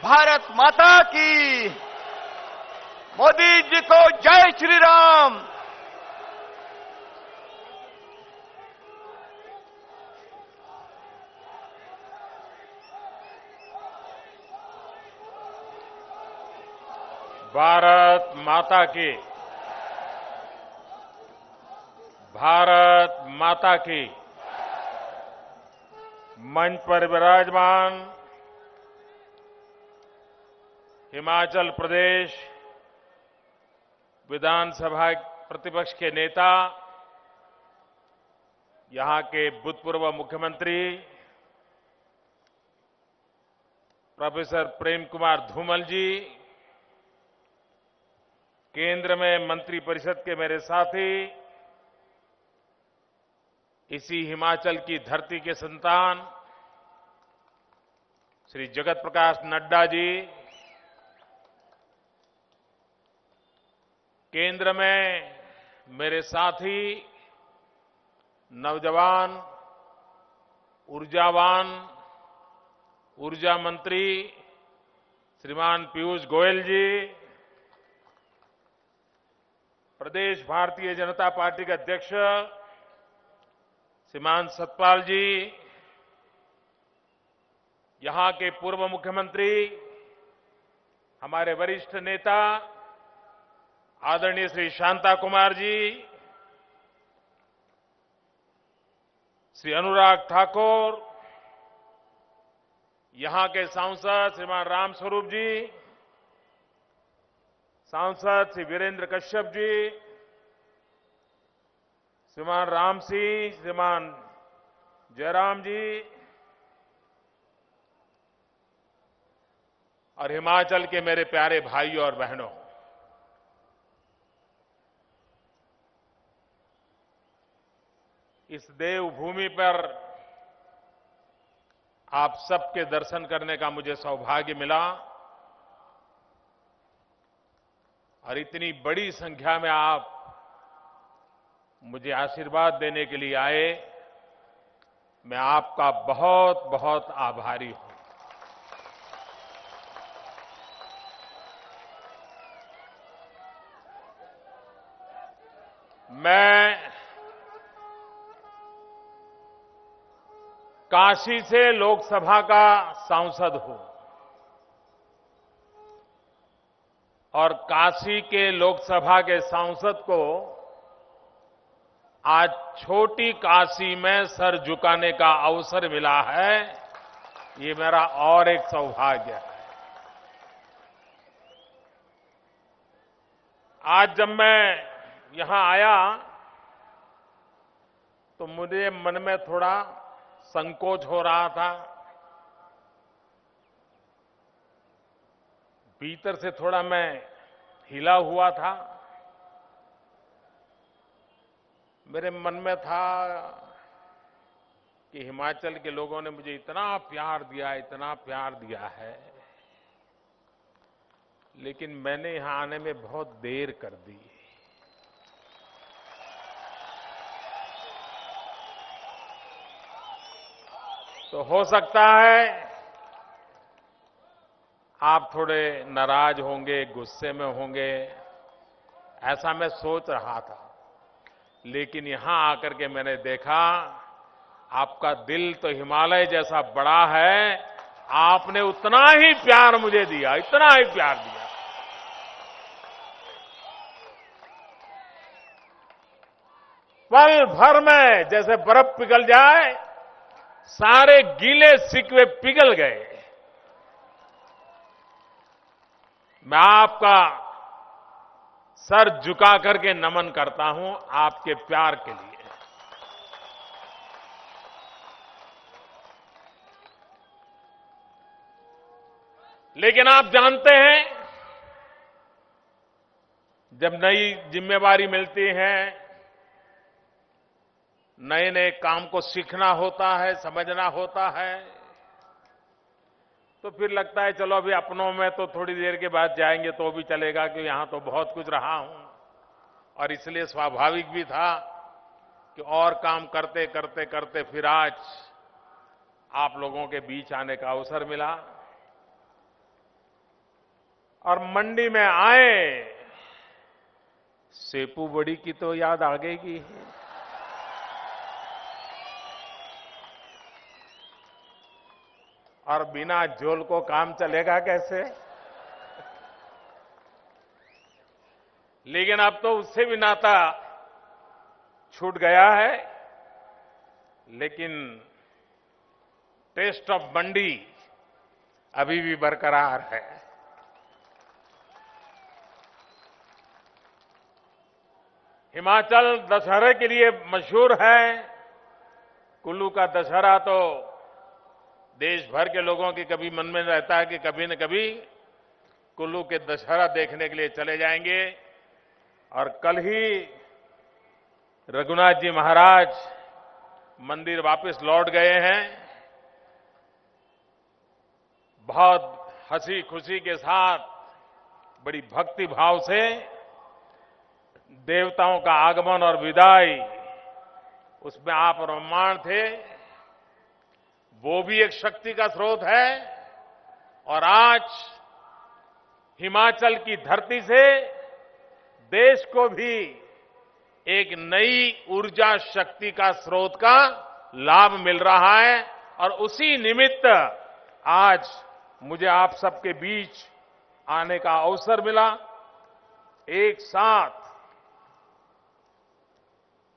भारत माता की। मोदी जी को जय श्री राम। भारत माता की। भारत माता की। मंच पर विराजमान हिमाचल प्रदेश विधानसभा प्रतिपक्ष के नेता, यहां के भूतपूर्व मुख्यमंत्री प्रोफेसर प्रेम कुमार धूमल जी, केंद्र में मंत्रिपरिषद के मेरे साथी, इसी हिमाचल की धरती के संतान श्री जगत प्रकाश नड्डा जी, केंद्र में मेरे साथी नौजवान, ऊर्जावान, ऊर्जा मंत्री श्रीमान पीयूष गोयल जी, प्रदेश भारतीय जनता पार्टी के अध्यक्ष श्रीमान सतपाल जी, यहां के पूर्व मुख्यमंत्री, हमारे वरिष्ठ नेता आदरणीय श्री शांता कुमार जी, श्री अनुराग ठाकुर, यहां के सांसद श्रीमान रामस्वरूप जी, सांसद श्री वीरेंद्र कश्यप जी, श्रीमान राम सिंह, श्रीमान जयराम जी और हिमाचल के मेरे प्यारे भाइयों और बहनों, इस देवभूमि पर आप सबके दर्शन करने का मुझे सौभाग्य मिला और इतनी बड़ी संख्या में आप मुझे आशीर्वाद देने के लिए आए। मैं आपका बहुत बहुत आभारी हूं। मैं काशी से लोकसभा का सांसद हूं और काशी के लोकसभा के सांसद को आज छोटी काशी में सर झुकाने का अवसर मिला है। ये मेरा और एक सौभाग्य है। आज जब मैं यहां आया तो मुझे मन में थोड़ा संकोच हो रहा था, भीतर से थोड़ा मैं हिला हुआ था। मेरे मन में था कि हिमाचल के लोगों ने मुझे इतना प्यार दिया, इतना प्यार दिया है, लेकिन मैंने यहां आने में बहुत देर कर दी। तो हो सकता है आप थोड़े नाराज होंगे, गुस्से में होंगे, ऐसा मैं सोच रहा था। लेकिन यहां आकर के मैंने देखा आपका दिल तो हिमालय जैसा बड़ा है, आपने उतना ही प्यार मुझे दिया, इतना ही प्यार दिया। पल भर में जैसे बर्फ पिघल जाए, सारे गीले शिकवे पिघल गए। मैं आपका सर झुका करके नमन करता हूं आपके प्यार के लिए। लेकिन आप जानते हैं, जब नई जिम्मेवारी मिलती है, नए नए काम को सीखना होता है, समझना होता है, तो फिर लगता है चलो अभी अपनों में तो थोड़ी देर के बाद जाएंगे तो भी चलेगा, कि यहां तो बहुत कुछ रहा हूं। और इसलिए स्वाभाविक भी था कि और काम करते करते करते फिर आज आप लोगों के बीच आने का अवसर मिला। और मंडी में आए, सेपू बड़ी की तो याद आ गई। और बिना झोल को काम चलेगा कैसे? लेकिन अब तो उससे भी नाता छूट गया है। लेकिन टेस्ट ऑफ मंडी अभी भी बरकरार है। हिमाचल दशहरे के लिए मशहूर है। कुल्लू का दशहरा तो देश भर के लोगों के कभी मन में रहता है कि कभी न कभी कुल्लू के दशहरा देखने के लिए चले जाएंगे। और कल ही रघुनाथ जी महाराज मंदिर वापस लौट गए हैं। बहुत हंसी खुशी के साथ, बड़ी भक्ति भाव से देवताओं का आगमन और विदाई, उसमें आप रममाण थे। वो भी एक शक्ति का स्रोत है। और आज हिमाचल की धरती से देश को भी एक नई ऊर्जा शक्ति का स्रोत का लाभ मिल रहा है। और उसी निमित्त आज मुझे आप सबके बीच आने का अवसर मिला। एक साथ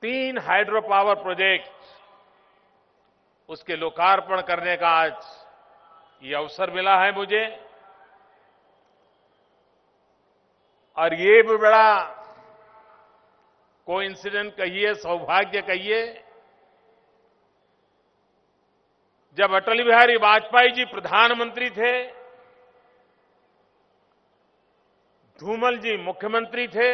3 हाइड्रो पावर प्रोजेक्ट, उसके लोकार्पण करने का आज ये अवसर मिला है मुझे। और ये भी बड़ा कोइंसिडेंट कहिए, सौभाग्य कहिए, जब अटल बिहारी वाजपेयी जी प्रधानमंत्री थे, धूमल जी मुख्यमंत्री थे,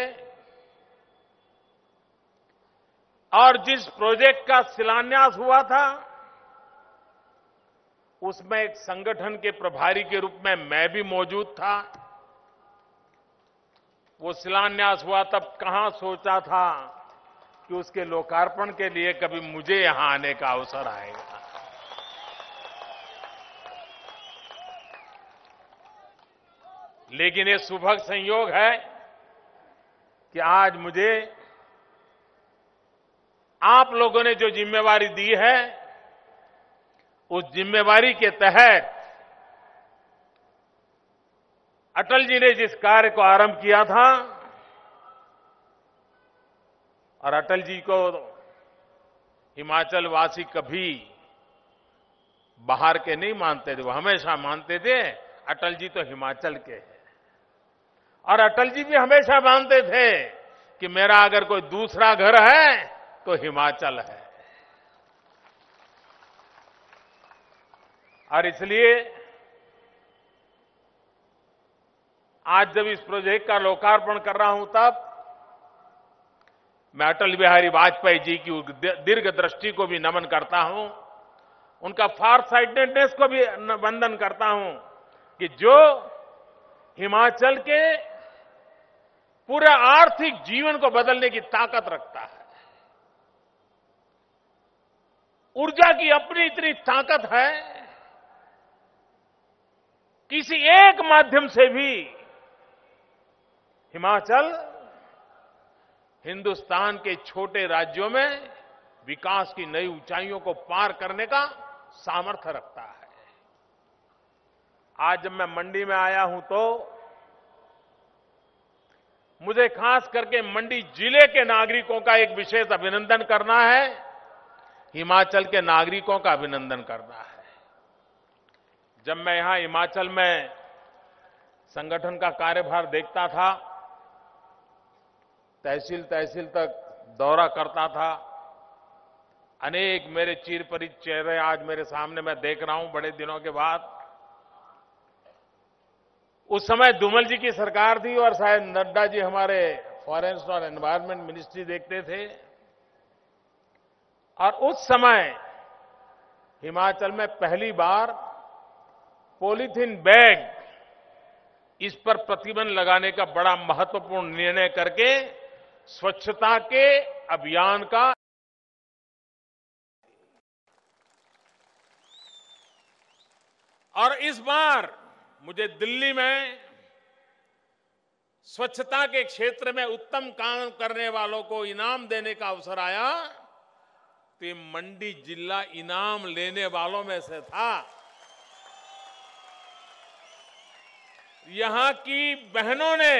और जिस प्रोजेक्ट का शिलान्यास हुआ था, उसमें एक संगठन के प्रभारी के रूप में मैं भी मौजूद था। वो शिलान्यास हुआ तब कहां सोचा था कि उसके लोकार्पण के लिए कभी मुझे यहां आने का अवसर आएगा। लेकिन ये सुभग संयोग है कि आज मुझे आप लोगों ने जो जिम्मेवारी दी है, उस जिम्मेवारी के तहत अटल जी ने जिस कार्य को आरंभ किया था, और अटल जी को हिमाचल वासी कभी बाहर के नहीं मानते थे, वो हमेशा मानते थे अटल जी तो हिमाचल के हैं। और अटल जी भी हमेशा मानते थे कि मेरा अगर कोई दूसरा घर है तो हिमाचल है। और इसलिए आज जब इस प्रोजेक्ट का लोकार्पण कर रहा हूं, तब मैं अटल बिहारी वाजपेयी जी की दीर्घ दृष्टि को भी नमन करता हूं, उनका फार साइटेडनेस को भी वंदन करता हूं कि जो हिमाचल के पूरे आर्थिक जीवन को बदलने की ताकत रखता है। ऊर्जा की अपनी इतनी ताकत है, किसी एक माध्यम से भी हिमाचल हिंदुस्तान के छोटे राज्यों में विकास की नई ऊंचाइयों को पार करने का सामर्थ्य रखता है। आज जब मैं मंडी में आया हूं तो मुझे खास करके मंडी जिले के नागरिकों का एक विशेष अभिनंदन करना है, हिमाचल के नागरिकों का अभिनंदन करना है। जब मैं यहां हिमाचल में संगठन का कार्यभार देखता था, तहसील तहसील तक दौरा करता था, अनेक मेरे चिरपरिचित चेहरे आज मेरे सामने मैं देख रहा हूं बड़े दिनों के बाद। उस समय धूमल जी की सरकार थी और शायद नड्डा जी हमारे फॉरेस्ट और एनवायरमेंट मिनिस्ट्री देखते थे। और उस समय हिमाचल में पहली बार पॉलीथीन बैग, इस पर प्रतिबंध लगाने का बड़ा महत्वपूर्ण निर्णय करके स्वच्छता के अभियान का और इस बार मुझे दिल्ली में स्वच्छता के क्षेत्र में उत्तम काम करने वालों को इनाम देने का अवसर आया तो ये मंडी जिला इनाम लेने वालों में से था। यहां की बहनों ने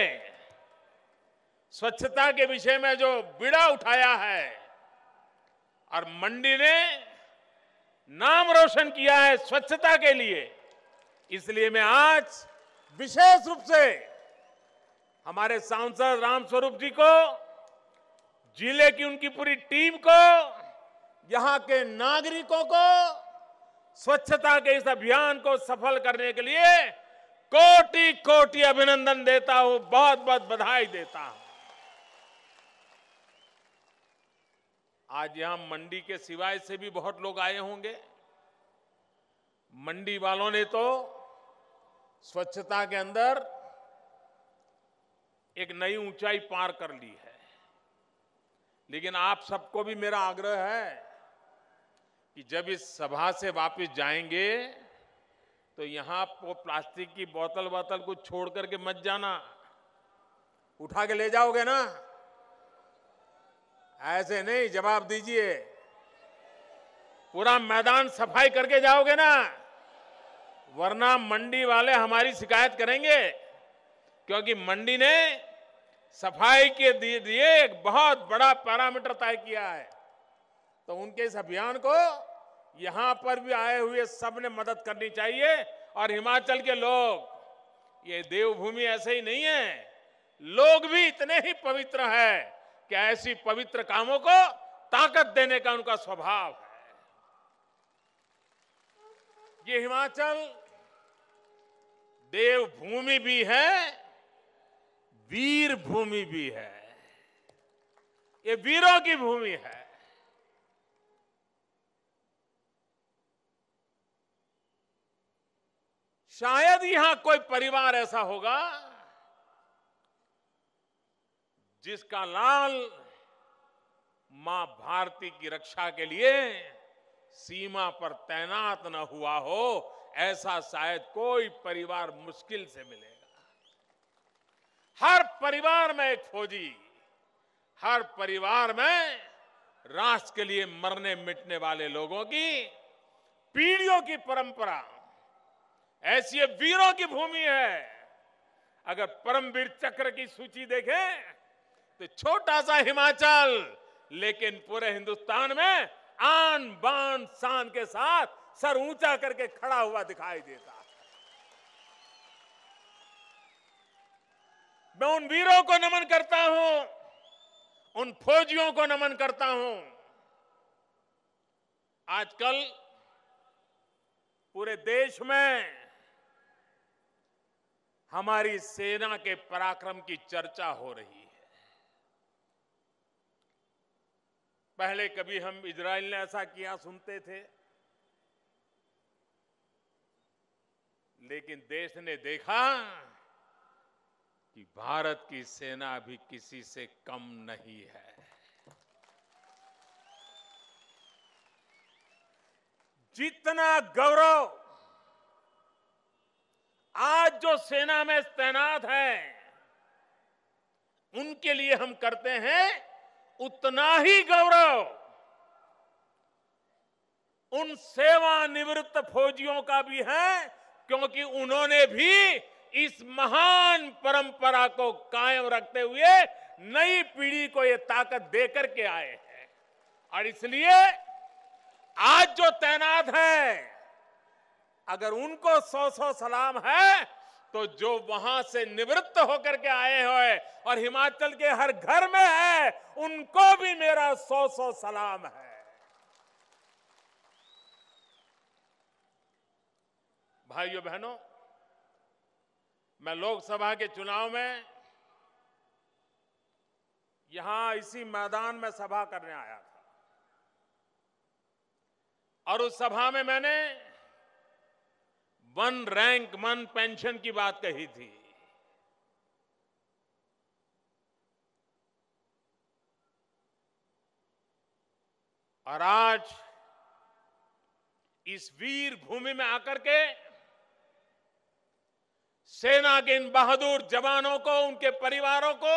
स्वच्छता के विषय में जो बीड़ा उठाया है और मंडी ने नाम रोशन किया है स्वच्छता के लिए, इसलिए मैं आज विशेष रूप से हमारे सांसद रामस्वरूप जी को, जिले की उनकी पूरी टीम को, यहां के नागरिकों को स्वच्छता के इस अभियान को सफल करने के लिए कोटि कोटि अभिनंदन देता हूं, बहुत बहुत बधाई देता हूं। आज यहां मंडी के सिवाय से भी बहुत लोग आए होंगे। मंडी वालों ने तो स्वच्छता के अंदर एक नई ऊंचाई पार कर ली है, लेकिन आप सबको भी मेरा आग्रह है कि जब इस सभा से वापस जाएंगे तो यहां वो प्लास्टिक की बोतल को छोड़ करके मत जाना, उठा के ले जाओगे ना, ऐसे नहीं, जवाब दीजिए। पूरा मैदान सफाई करके जाओगे ना, वरना मंडी वाले हमारी शिकायत करेंगे, क्योंकि मंडी ने सफाई के लिए एक बहुत बड़ा पैरामीटर तय किया है। तो उनके इस अभियान को यहां पर भी आए हुए सब ने मदद करनी चाहिए। और हिमाचल के लोग, ये देवभूमि ऐसे ही नहीं है, लोग भी इतने ही पवित्र है कि ऐसी पवित्र कामों को ताकत देने का उनका स्वभाव है। ये हिमाचल देवभूमि भी है, वीर भूमि भी है, ये वीरों की भूमि है। शायद यहां कोई परिवार ऐसा होगा जिसका लाल मां भारती की रक्षा के लिए सीमा पर तैनात न हुआ हो, ऐसा शायद कोई परिवार मुश्किल से मिलेगा। हर परिवार में एक फौजी, हर परिवार में राष्ट्र के लिए मरने मिटने वाले लोगों की पीढ़ियों की परंपरा, ऐसी ये वीरों की भूमि है। अगर परमवीर चक्र की सूची देखें तो छोटा सा हिमाचल, लेकिन पूरे हिंदुस्तान में आन बान शान के साथ सर ऊंचा करके खड़ा हुआ दिखाई देता है। मैं उन वीरों को नमन करता हूं, उन फौजियों को नमन करता हूं। आजकल पूरे देश में हमारी सेना के पराक्रम की चर्चा हो रही है। पहले कभी हम इजराइल ने ऐसा किया सुनते थे, लेकिन देश ने देखा कि भारत की सेना भी किसी से कम नहीं है। जितना गौरव आज जो सेना में तैनात हैं उनके लिए हम करते हैं, उतना ही गौरव उन सेवानिवृत्त फौजियों का भी है, क्योंकि उन्होंने भी इस महान परंपरा को कायम रखते हुए नई पीढ़ी को ये ताकत देकर के आए हैं। और इसलिए आज जो तैनात है, अगर उनको 100 सलाम है, तो जो वहां से निवृत्त होकर के आए हुए और हिमाचल के हर घर में है, उनको भी मेरा 100 सलाम है। भाइयों बहनों, मैं लोकसभा के चुनाव में यहां इसी मैदान में सभा करने आया था, और उस सभा में मैंने वन रैंक वन पेंशन की बात कही थी। और आज इस वीर भूमि में आकर के सेना के इन बहादुर जवानों को, उनके परिवारों को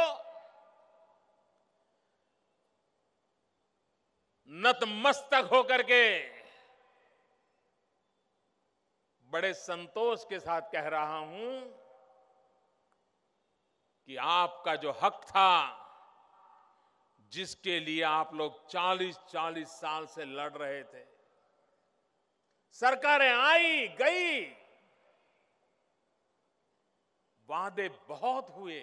नतमस्तक होकर के बड़े संतोष के साथ कह रहा हूं कि आपका जो हक था, जिसके लिए आप लोग 40-40 साल से लड़ रहे थे, सरकारें आई गई, वादे बहुत हुए,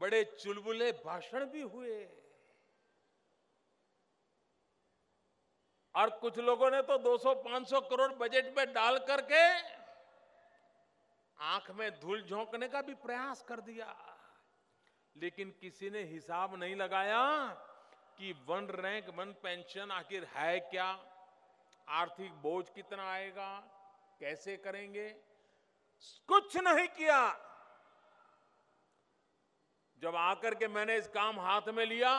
बड़े चुलबुले भाषण भी हुए, और कुछ लोगों ने तो 200-500 करोड़ बजट में डाल करके आंख में धूल झोंकने का भी प्रयास कर दिया। लेकिन किसी ने हिसाब नहीं लगाया कि वन रैंक वन पेंशन आखिर है क्या, आर्थिक बोझ कितना आएगा, कैसे करेंगे। कुछ नहीं किया। जब आकर के मैंने इस काम हाथ में लिया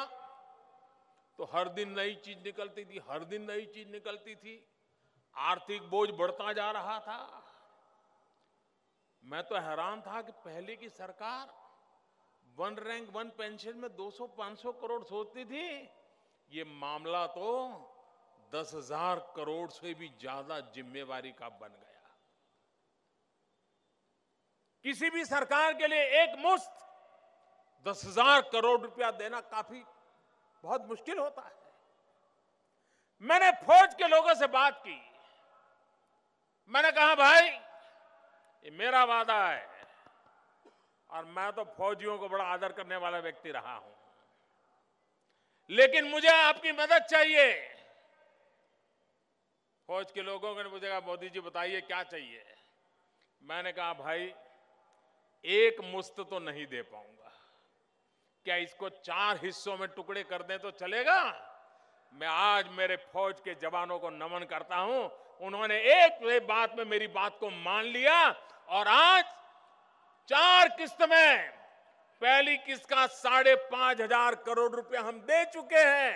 तो हर दिन नई चीज निकलती थी, हर दिन नई चीज निकलती थी, आर्थिक बोझ बढ़ता जा रहा था। मैं तो हैरान था कि पहले की सरकार वन रैंक वन पेंशन में 200-500 करोड़ सोचती थी, ये मामला तो 10,000 करोड़ से भी ज्यादा जिम्मेवारी का बन गया। किसी भी सरकार के लिए एक मुश्त 10,000 करोड़ रुपया देना काफी बहुत मुश्किल होता है। मैंने फौज के लोगों से बात की, मैंने कहा भाई ये मेरा वादा है, और मैं तो फौजियों को बड़ा आदर करने वाला व्यक्ति रहा हूं, लेकिन मुझे आपकी मदद चाहिए। फौज के लोगों ने मुझे कहा मोदी जी बताइए क्या चाहिए। मैंने कहा भाई एक मुश्त तो नहीं दे पाऊंगा, क्या इसको 4 हिस्सों में टुकड़े कर दें तो चलेगा। मैं आज मेरे फौज के जवानों को नमन करता हूं, उन्होंने एक बात में मेरी बात को मान लिया, और आज 4 किस्त में पहली किस्त का 5,500 करोड़ रुपए हम दे चुके हैं,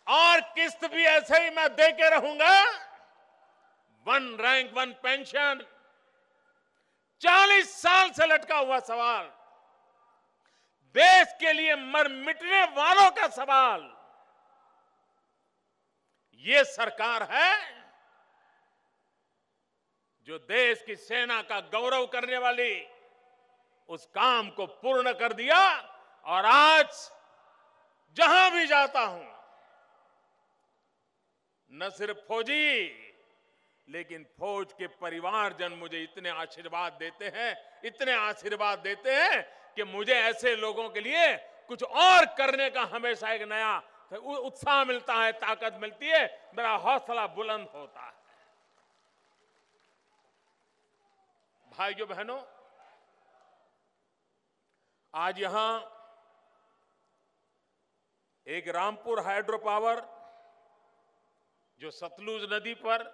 और किस्त भी ऐसे ही मैं दे के रहूंगा। वन रैंक वन पेंशन 40 साल से लटका हुआ सवाल, देश के लिए मर मिटने वालों का सवाल, ये सरकार है जो देश की सेना का गौरव करने वाली उस काम को पूर्ण कर दिया। और आज जहां भी जाता हूं, न सिर्फ फौजी लेकिन फौज के परिवारजन मुझे इतने आशीर्वाद देते हैं, इतने आशीर्वाद देते हैं कि मुझे ऐसे लोगों के लिए कुछ और करने का हमेशा एक नया उत्साह मिलता है, ताकत मिलती है, मेरा हौसला बुलंद होता है। भाइयों बहनों, आज यहां एक रामपुर हाइड्रो पावर जो सतलुज नदी पर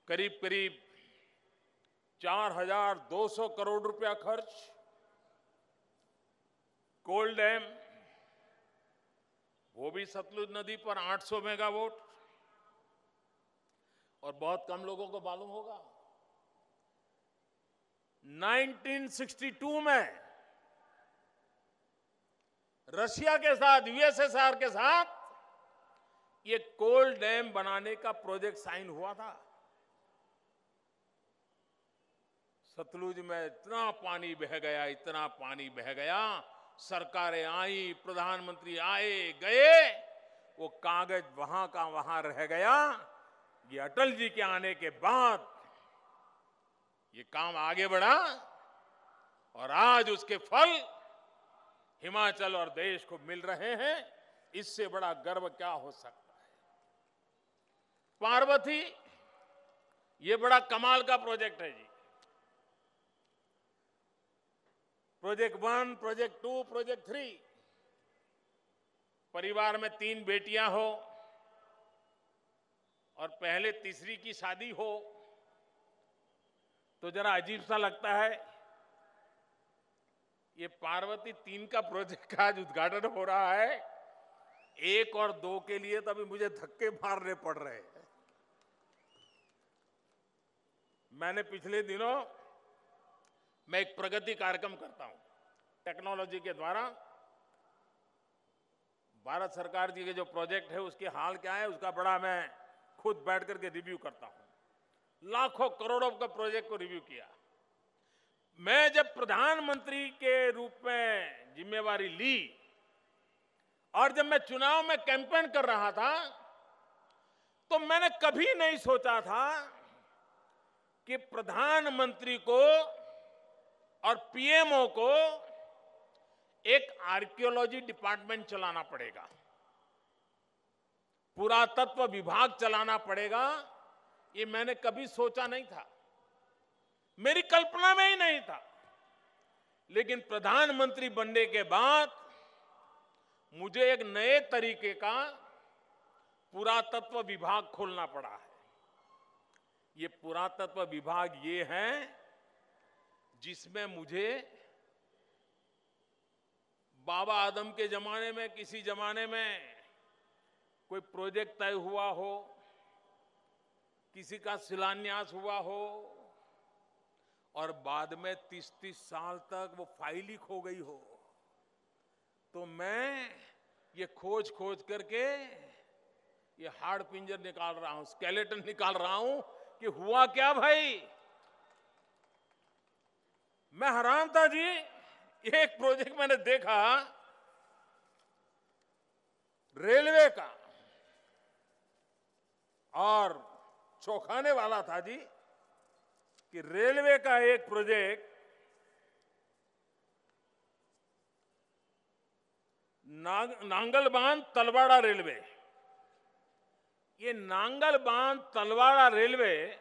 करीब करीब 4,200 करोड़ रुपया खर्च, कोल डैम वो भी सतलुज नदी पर 800 मेगावाट। और बहुत कम लोगों को मालूम होगा 1962 में रशिया के साथ, यूएसएसआर के साथ ये कोल डैम बनाने का प्रोजेक्ट साइन हुआ था। सतलुज में इतना पानी बह गया, इतना पानी बह गया, सरकारें आई, प्रधानमंत्री आए गए, वो कागज वहां का वहां रह गया। ये अटल जी के आने के बाद ये काम आगे बढ़ा, और आज उसके फल हिमाचल और देश को मिल रहे हैं। इससे बड़ा गर्व क्या हो सकता है। पार्वती ये बड़ा कमाल का प्रोजेक्ट है जी। प्रोजेक्ट 1, प्रोजेक्ट 2, प्रोजेक्ट 3, परिवार में 3 बेटियां हो और पहले तीसरी की शादी हो तो जरा अजीब सा लगता है। ये पार्वती 3 का प्रोजेक्ट का आज उद्घाटन हो रहा है। 1 और 2 के लिए तो अभी मुझे धक्के मारने पड़ रहे हैं। मैंने पिछले दिनों मैं एक प्रगति कार्यक्रम करता हूं टेक्नोलॉजी के द्वारा। भारत सरकार जी के जो प्रोजेक्ट है उसके हाल क्या है उसका बड़ा मैं खुद बैठ करके रिव्यू करता हूं। लाखों करोड़ों का प्रोजेक्ट को रिव्यू किया। मैं जब प्रधानमंत्री के रूप में जिम्मेवारी ली और जब मैं चुनाव में कैंपेन कर रहा था तो मैंने कभी नहीं सोचा था कि प्रधानमंत्री को और पीएमओ को एक आर्कियोलॉजी डिपार्टमेंट चलाना पड़ेगा, पुरातत्व विभाग चलाना पड़ेगा। ये मैंने कभी सोचा नहीं था, मेरी कल्पना में ही नहीं था। लेकिन प्रधानमंत्री बनने के बाद मुझे एक नए तरीके का पुरातत्व विभाग खोलना पड़ा है। ये पुरातत्व विभाग ये है जिसमें मुझे बाबा आदम के जमाने में किसी जमाने में कोई प्रोजेक्ट तय हुआ हो, किसी का शिलान्यास हुआ हो और बाद में 30-30 साल तक वो फाइल ही खो गई हो, तो मैं ये खोज करके ये हाड़ पिंजर निकाल रहा हूं, स्केलेटन निकाल रहा हूं कि हुआ क्या भाई। मैं हैरान था जी। एक प्रोजेक्ट मैंने देखा रेलवे का और चौंकाने वाला था जी कि रेलवे का एक प्रोजेक्ट नांगल बांध तलवाड़ा रेलवे। ये नांगल बांध तलवाड़ा रेलवे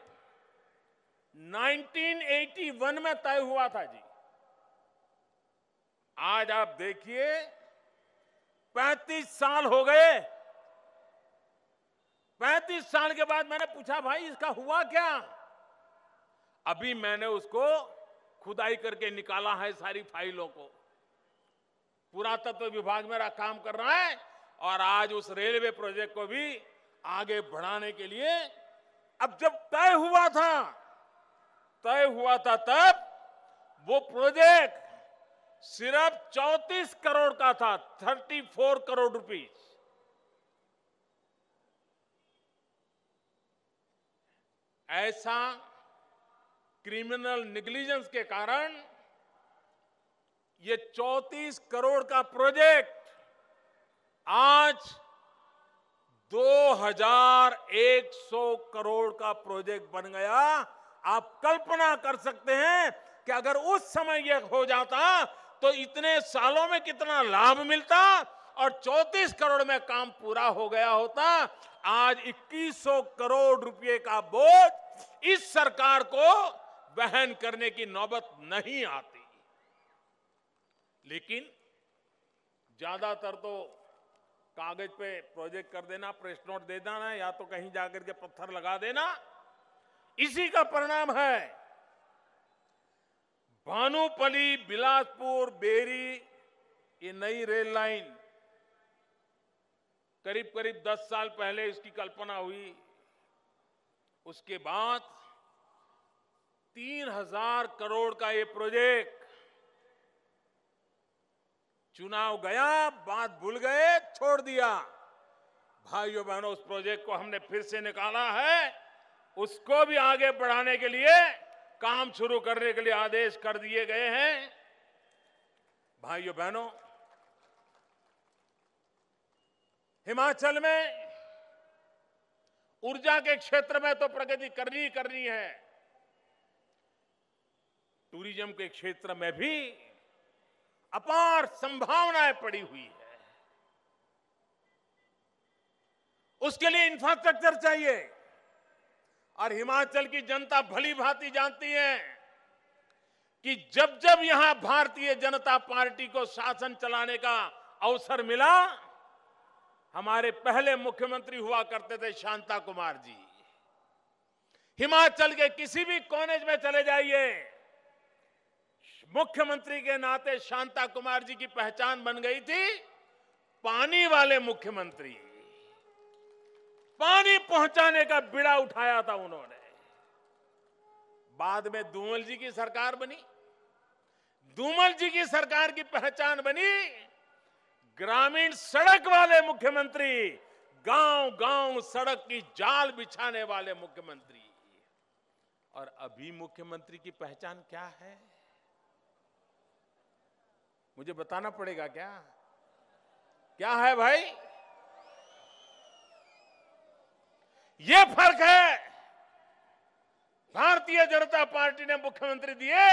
1981 में तय हुआ था जी। आज आप देखिए 35 साल हो गए। 35 साल के बाद मैंने पूछा भाई इसका हुआ क्या। अभी मैंने उसको खुदाई करके निकाला है सारी फाइलों को। पुरातत्व विभाग मेरा काम कर रहा है और आज उस रेलवे प्रोजेक्ट को भी आगे बढ़ाने के लिए अब जब तय हुआ था तब वो प्रोजेक्ट सिर्फ 34 करोड़ का था, 34 करोड़ रुपीस। ऐसा क्रिमिनल नेग्लिजेंस के कारण ये 34 करोड़ का प्रोजेक्ट आज 2100 करोड़ का प्रोजेक्ट बन गया। आप कल्पना कर सकते हैं कि अगर उस समय यह हो जाता तो इतने सालों में कितना लाभ मिलता और 34 करोड़ में काम पूरा हो गया होता। आज 2100 करोड़ रुपए का बोझ इस सरकार को वहन करने की नौबत नहीं आती। लेकिन ज्यादातर तो कागज पे प्रोजेक्ट कर देना, प्रेस नोट दे देना या तो कहीं जाकर के पत्थर लगा देना, इसी का परिणाम है। भानुपली बिलासपुर बेरी ये नई रेल लाइन करीब 10 साल पहले इसकी कल्पना हुई। उसके बाद 3000 करोड़ का ये प्रोजेक्ट, चुनाव गया, बात भूल गए, छोड़ दिया। भाइयों बहनों, उस प्रोजेक्ट को हमने फिर से निकाला है। उसको भी आगे बढ़ाने के लिए काम शुरू करने के लिए आदेश कर दिए गए हैं। भाइयों बहनों, हिमाचल में ऊर्जा के क्षेत्र में तो प्रगति करनी है। टूरिज्म के क्षेत्र में भी अपार संभावनाएं पड़ी हुई है। उसके लिए इंफ्रास्ट्रक्चर चाहिए और हिमाचल की जनता भली भांति जानती है कि जब जब यहां भारतीय जनता पार्टी को शासन चलाने का अवसर मिला, हमारे पहले मुख्यमंत्री हुआ करते थे शांता कुमार जी। हिमाचल के किसी भी कोने में चले जाइए, मुख्यमंत्री के नाते शांता कुमार जी की पहचान बन गई थी पानी वाले मुख्यमंत्री, पानी पहुंचाने का बीड़ा उठाया था उन्होंने। बाद में धूमल जी की सरकार बनी। धूमल जी की सरकार की पहचान बनी ग्रामीण सड़क वाले मुख्यमंत्री, गांव-गांव सड़क की जाल बिछाने वाले मुख्यमंत्री। और अभी मुख्यमंत्री की पहचान क्या है? मुझे बताना पड़ेगा क्या? क्या है भाई? ये फर्क है। भारतीय जनता पार्टी ने मुख्यमंत्री दिए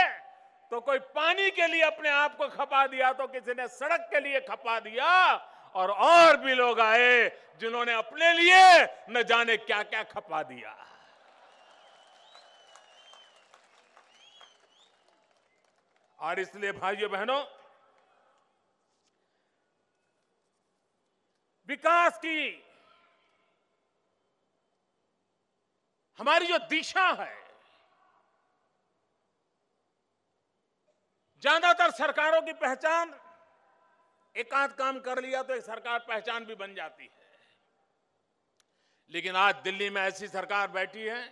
तो कोई पानी के लिए अपने आप को खपा दिया, तो किसी ने सड़क के लिए खपा दिया, और भी लोग आए जिन्होंने अपने लिए न जाने क्या क्या खपा दिया। और इसलिए भाइयों बहनों, विकास की हमारी जो दिशा है, ज्यादातर सरकारों की पहचान एक आध काम कर लिया तो एक सरकार पहचान भी बन जाती है। लेकिन आज दिल्ली में ऐसी सरकार बैठी है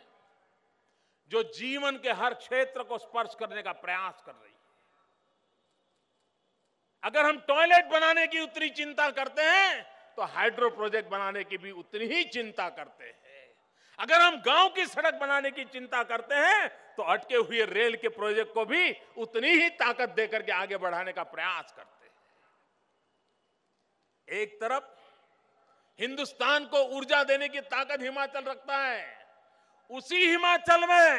जो जीवन के हर क्षेत्र को स्पर्श करने का प्रयास कर रही है। अगर हम टॉयलेट बनाने की उतनी चिंता करते हैं तो हाइड्रो प्रोजेक्ट बनाने की भी उतनी ही चिंता करते हैं। अगर हम गांव की सड़क बनाने की चिंता करते हैं तो अटके हुए रेल के प्रोजेक्ट को भी उतनी ही ताकत देकर के आगे बढ़ाने का प्रयास करते हैं। एक तरफ हिंदुस्तान को ऊर्जा देने की ताकत हिमाचल रखता है, उसी हिमाचल में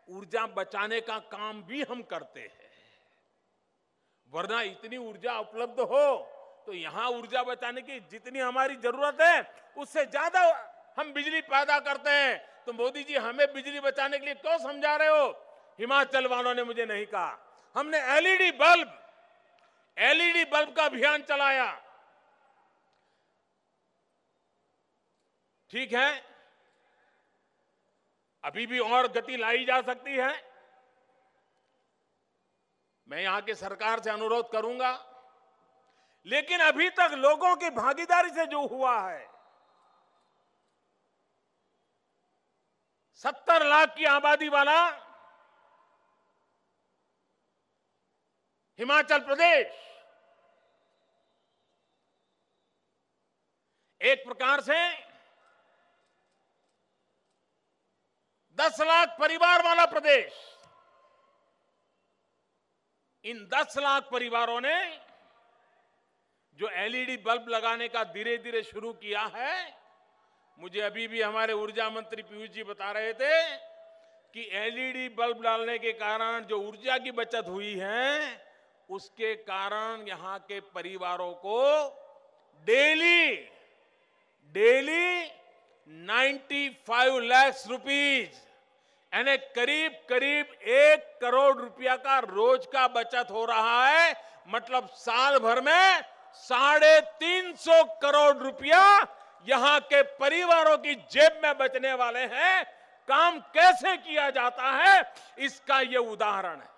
ऊर्जा बचाने का काम भी हम करते हैं। वरना इतनी ऊर्जा उपलब्ध हो तो यहां ऊर्जा बचाने की जितनी हमारी जरूरत है उससे ज्यादा हम बिजली पैदा करते हैं। तो मोदी जी हमें बिजली बचाने के लिए क्यों समझा रहे हो? हिमाचल वालों ने मुझे नहीं कहा। हमने एलईडी बल्ब का अभियान चलाया। ठीक है, अभी भी और गति लाई जा सकती है। मैं यहां की सरकार से अनुरोध करूंगा, लेकिन अभी तक लोगों की भागीदारी से जो हुआ है, 70 लाख की आबादी वाला हिमाचल प्रदेश एक प्रकार से 10 लाख परिवार वाला प्रदेश। इन 10 लाख परिवारों ने जो एलईडी बल्ब लगाने का धीरे धीरे शुरू किया है, मुझे अभी भी हमारे ऊर्जा मंत्री पीयूष जी बता रहे थे कि एलईडी बल्ब डालने के कारण जो ऊर्जा की बचत हुई है, उसके कारण यहां के परिवारों को डेली 95 लाख रुपीज यानी करीब करीब 1 करोड़ रुपया का रोज का बचत हो रहा है। मतलब साल भर में 350 करोड़ रुपया यहां के परिवारों की जेब में बचने वाले हैं। काम कैसे किया जाता है इसका यह उदाहरण है।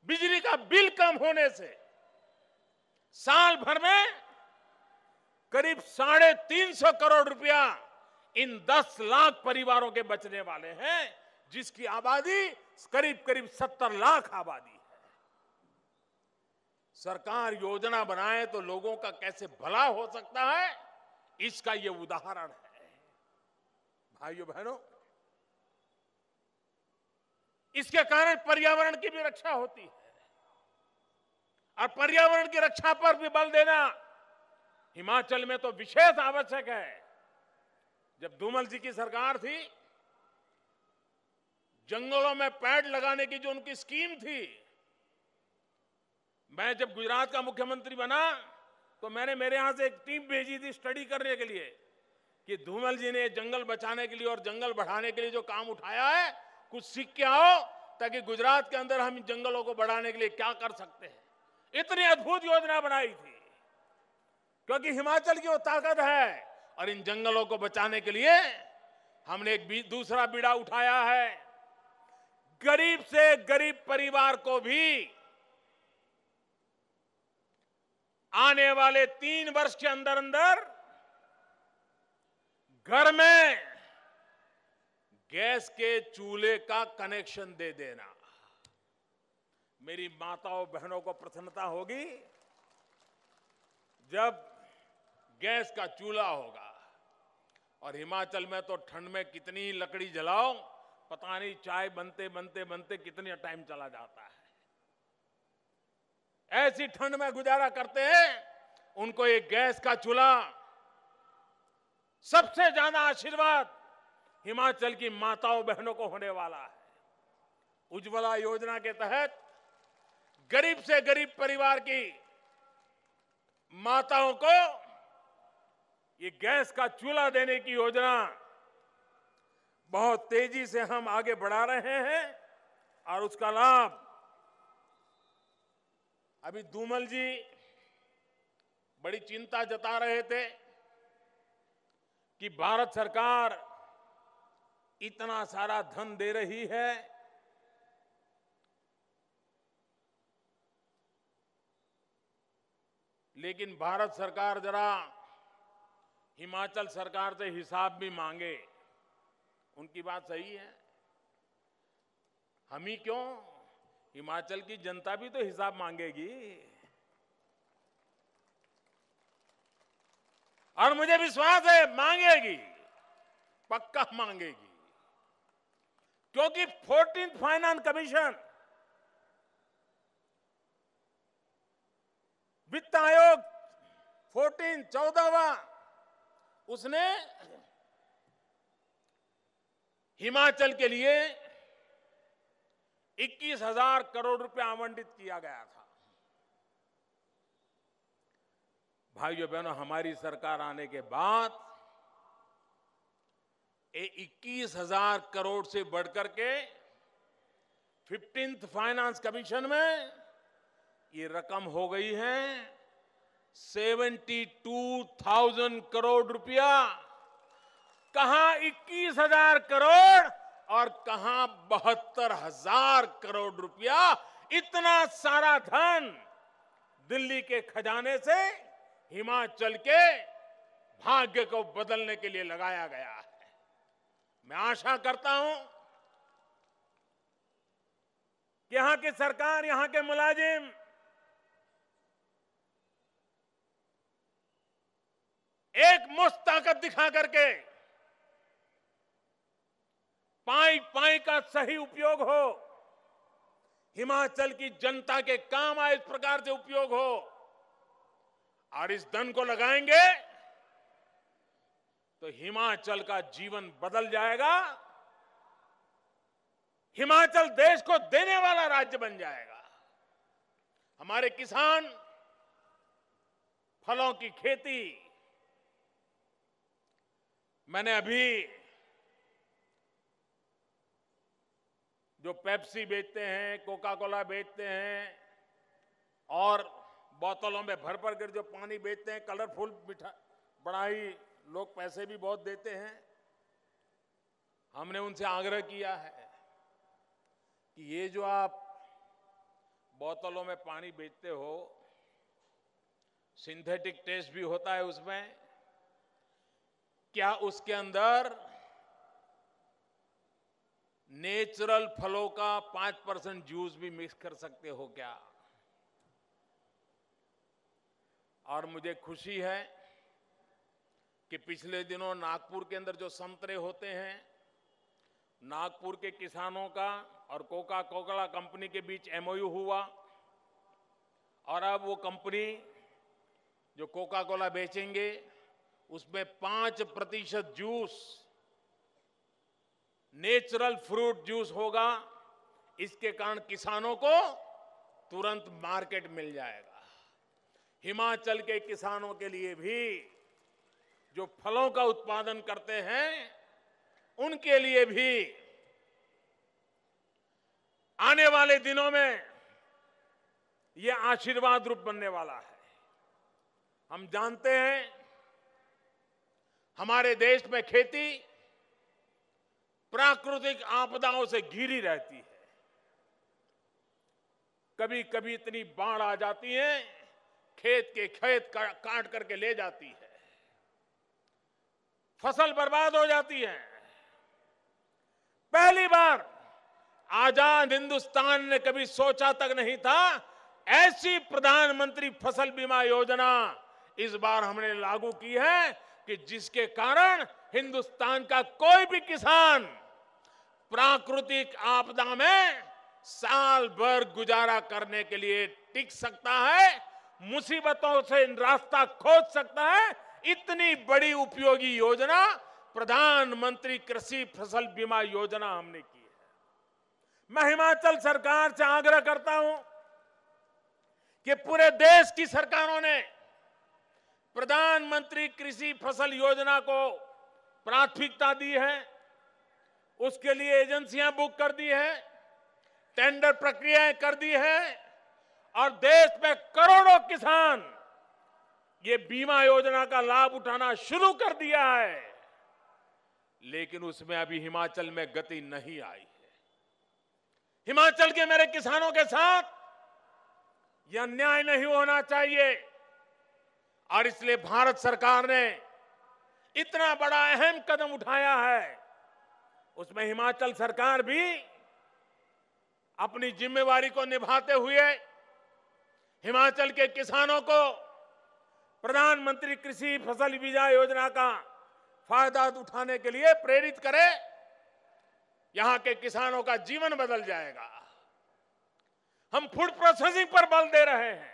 बिजली का बिल कम होने से साल भर में करीब 350 करोड़ रुपया इन 10 लाख परिवारों के बचने वाले हैं, जिसकी आबादी करीब करीब 70 लाख आबादी है। सरकार योजना बनाए तो लोगों का कैसे भला हो सकता है, इसका यह उदाहरण है। भाइयों बहनों, इसके कारण पर्यावरण की भी रक्षा होती है, और पर्यावरण की रक्षा पर भी बल देना हिमाचल में तो विशेष आवश्यक है। जब धूमल जी की सरकार थी, जंगलों में पेड़ लगाने की जो उनकी स्कीम थी, मैं जब गुजरात का मुख्यमंत्री बना तो मैंने मेरे यहां से एक टीम भेजी थी स्टडी करने के लिए कि धूमल जी ने जंगल बचाने के लिए और जंगल बढ़ाने के लिए जो काम उठाया है, कुछ सीख के आओ ताकि गुजरात के अंदर हम जंगलों को बढ़ाने के लिए क्या कर सकते हैं। इतनी अद्भुत योजना बनाई थी, क्योंकि हिमाचल की वो ताकत है। और इन जंगलों को बचाने के लिए हमने एक दूसरा बीड़ा उठाया है। गरीब से गरीब परिवार को भी आने वाले 3 वर्ष के अंदर अंदर घर में गैस के चूल्हे का कनेक्शन दे देना। मेरी माताओं बहनों को प्रसन्नता होगी जब गैस का चूल्हा होगा। और हिमाचल में तो ठंड में कितनी लकड़ी जलाओ, पता नहीं चाय बनते बनते बनते कितना टाइम चला जाता है। ऐसी ठंड में गुजारा करते हैं, उनको ये गैस का चूल्हा सबसे ज्यादा आशीर्वाद हिमाचल की माताओं बहनों को होने वाला है। उज्ज्वला योजना के तहत गरीब से गरीब परिवार की माताओं को ये गैस का चूल्हा देने की योजना बहुत तेजी से हम आगे बढ़ा रहे हैं। और उसका लाभ अभी धूमल जी बड़ी चिंता जता रहे थे कि भारत सरकार इतना सारा धन दे रही है, लेकिन भारत सरकार जरा हिमाचल सरकार से हिसाब भी मांगे। उनकी बात सही है, हम ही क्यों, हिमाचल की जनता भी तो हिसाब मांगेगी। और मुझे विश्वास है मांगेगी, पक्का मांगेगी, क्योंकि 14th फाइनेंस कमीशन, वित्त आयोग 14वां, उसने हिमाचल के लिए 21,000 करोड़ रुपया आवंटित किया गया था। भाइयों बहनों, हमारी सरकार आने के बाद ये 21,000 करोड़ से बढ़कर के 15th फाइनेंस कमीशन में ये रकम हो गई है 72,000 करोड़ रुपया। कहां 21,000 करोड़ और कहां 72,000 करोड़ रुपया। इतना सारा धन दिल्ली के खजाने से हिमाचल के भाग्य को बदलने के लिए लगाया गया है। मैं आशा करता हूं कि यहां की सरकार, यहां के मुलाजिम एक मुश्त ताकत दिखा करके पाई पाई का सही उपयोग हो, हिमाचल की जनता के काम आए इस प्रकार से उपयोग हो, और इस धन को लगाएंगे तो हिमाचल का जीवन बदल जाएगा। हिमाचल देश को देने वाला राज्य बन जाएगा। हमारे किसान फलों की खेती, मैंने अभी जो पेप्सी बेचते हैं, कोका कोला बेचते हैं और बोतलों में भर भर कर जो पानी बेचते हैं, कलरफुल मिठाई, बड़ा ही लोग पैसे भी बहुत देते हैं। हमने उनसे आग्रह किया है कि ये जो आप बोतलों में पानी बेचते हो, सिंथेटिक टेस्ट भी होता है उसमें, क्या उसके अंदर नेचुरल फलों का 5% जूस भी मिक्स कर सकते हो क्या? और मुझे खुशी है कि पिछले दिनों नागपुर के अंदर जो संतरे होते हैं, नागपुर के किसानों का और कोका कोला कंपनी के बीच एमओयू हुआ, और अब वो कंपनी जो कोका कोला बेचेंगे उसमें 5% जूस नेचुरल फ्रूट जूस होगा। इसके कारण किसानों को तुरंत मार्केट मिल जाएगा। हिमाचल के किसानों के लिए भी जो फलों का उत्पादन करते हैं, उनके लिए भी आने वाले दिनों में यह आशीर्वाद रूप बनने वाला है। हम जानते हैं हमारे देश में खेती प्राकृतिक आपदाओं से घिरी रहती है। कभी कभी इतनी बाढ़ आ जाती है खेत के खेत काट करके ले जाती है, फसल बर्बाद हो जाती है। पहली बार आजाद हिंदुस्तान ने कभी सोचा तक नहीं था ऐसी प्रधानमंत्री फसल बीमा योजना इस बार हमने लागू की है कि जिसके कारण हिंदुस्तान का कोई भी किसान प्राकृतिक आपदा में साल भर गुजारा करने के लिए टिक सकता है, मुसीबतों से रास्ता खोज सकता है। इतनी बड़ी उपयोगी योजना प्रधानमंत्री कृषि फसल बीमा योजना हमने की है। मैं हिमाचल सरकार से आग्रह करता हूं कि पूरे देश की सरकारों ने प्रधानमंत्री कृषि फसल योजना को प्राथमिकता दी है, उसके लिए एजेंसियां बुक कर दी है, टेंडर प्रक्रियाएं कर दी है और देश में करोड़ों किसान ये बीमा योजना का लाभ उठाना शुरू कर दिया है। लेकिन उसमें अभी हिमाचल में गति नहीं आई है। हिमाचल के मेरे किसानों के साथ यह अन्याय नहीं होना चाहिए और इसलिए भारत सरकार ने इतना बड़ा अहम कदम उठाया है। उसमें हिमाचल सरकार भी अपनी जिम्मेवारी को निभाते हुए हिमाचल के किसानों को प्रधानमंत्री कृषि फसल बीमा योजना का फायदा उठाने के लिए प्रेरित करे। यहां के किसानों का जीवन बदल जाएगा। हम फूड प्रोसेसिंग पर बल दे रहे हैं।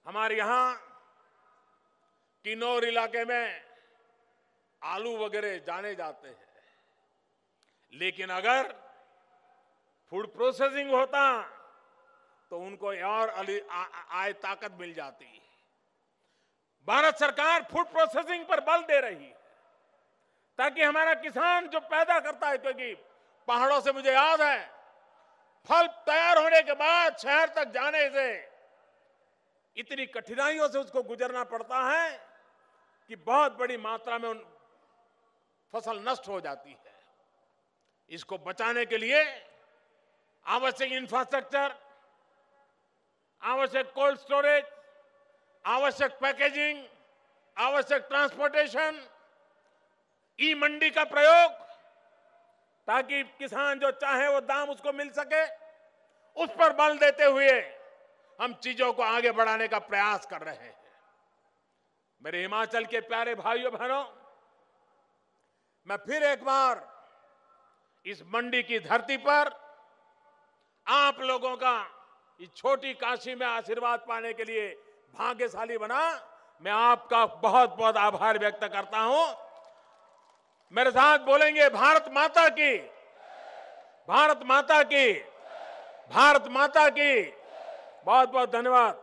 हमारे यहां किन्नौर इलाके में आलू वगैरह जाने जाते हैं, लेकिन अगर फूड प्रोसेसिंग होता तो उनको और आय ताकत मिल जाती है। भारत सरकार फूड प्रोसेसिंग पर बल दे रही है ताकि हमारा किसान जो पैदा करता है, क्योंकि पहाड़ों से मुझे याद है फल तैयार होने के बाद शहर तक जाने से इतनी कठिनाइयों से उसको गुजरना पड़ता है कि बहुत बड़ी मात्रा में फसल नष्ट हो जाती है। इसको बचाने के लिए आवश्यक इंफ्रास्ट्रक्चर, आवश्यक कोल्ड स्टोरेज, आवश्यक पैकेजिंग, आवश्यक ट्रांसपोर्टेशन, ई मंडी का प्रयोग, ताकि किसान जो चाहे वो दाम उसको मिल सके, उस पर बल देते हुए हम चीजों को आगे बढ़ाने का प्रयास कर रहे हैं। मेरे हिमाचल के प्यारे भाइयों बहनों, मैं फिर एक बार इस मंडी की धरती पर आप लोगों का इस छोटी काशी में आशीर्वाद पाने के लिए भाग्यशाली बना। मैं आपका बहुत बहुत आभार व्यक्त करता हूं। मेरे साथ बोलेंगे भारत माता की, भारत माता की, भारत माता की। बहुत बहुत धन्यवाद।